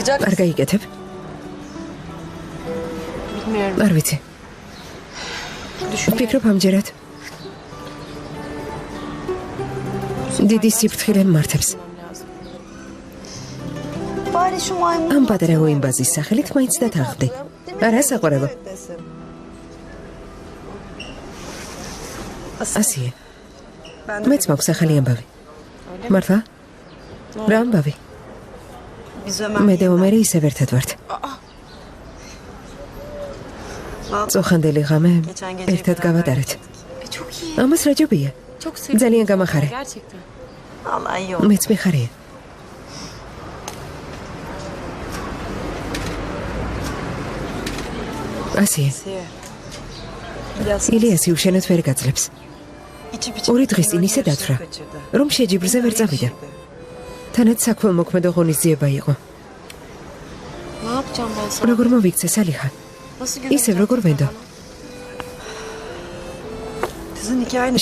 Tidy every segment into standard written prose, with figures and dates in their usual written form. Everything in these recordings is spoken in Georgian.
Ar გაიკეთებ? Bilmiyorum. არ ვიცი. ვფიქრობ ამჯერად დიდი სიფრთხილე მართებს. ამ პატარა უიმბაზის სახელით მაინც დათანხმდი. არა საყვარელო. ასია. მეც მაქვს ახალი ამბავი. მართლა? რა ამბავი? მე და ომერი ისევ ერთად ვართ. წოხანდელი ღამე ერთად გავატარეთ. ამას რა ჯობია? ძალიან გამახარე. მეც მიხარია. ასია. ილიასი უშენოდ ვერ გაძლებს. ორი დღის წინ ისე დათვრა, რომ შეჯიბრზე ვერ წავიდა. თანაც საქველმოქმედო ღონისძიება იყო. როგორ მოვიქცე სალიხა? ისევ როგორ ვენდო.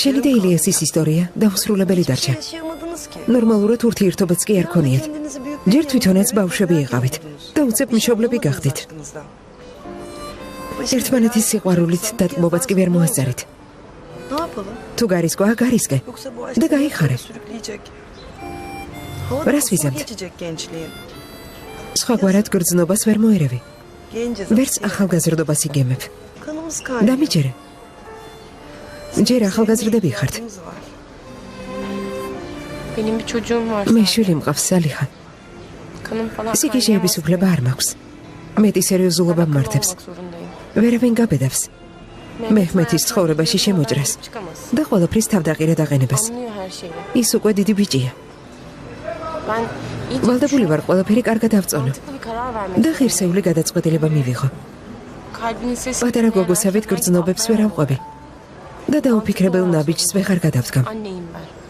შენი და ილიასის ისტორია დაუსრულებელი დარჩა. ნორმალურად ურთიერთობაც კი არ ქონიათ. ჯერ თვითონაც ბავშვები იყავით და უცებ მშობლები გახდით. ერთმანეთის სიყვარულით დატკბობაც კი ვერ მოასწარით. თუ გარისკვა, გარისკე და გაიხარე. რას ვიზამთ? სხვაგვარად გრძნობას ვერ მოერევი. ვერც ახალგაზრდობას იგემებ. დამიჯერე. ჯერ ახალგაზრდები ხართ. Benim bir çocuğum var. მე შვილი მყავს სალიხა. Kanım falan სიგიჟეების უფლება არ მაქვს. მეტი სერიოზულობა მართებს. ვერავინ გაბედავს. მეჰმეთის ცხოვრებაში შემოჭრას და ყველაფრის თავდაყირად აყენებას. anlıyor her şeyi. ის უკვე დიდი ბიჭია. Ben iyice ვალდებული ვარ ყველაფერი კარგად ავწონო mantıklı bir karar vermek და ღირსეული გადაწყვეტილება მივიღო. Kalbinin sesi. პატარა გოგოსავით გრძნობებს ვერ ავყვები და დაუფიქრებელ ნაბიჯს ვეღარ გადავდგამ. Anneyim ben.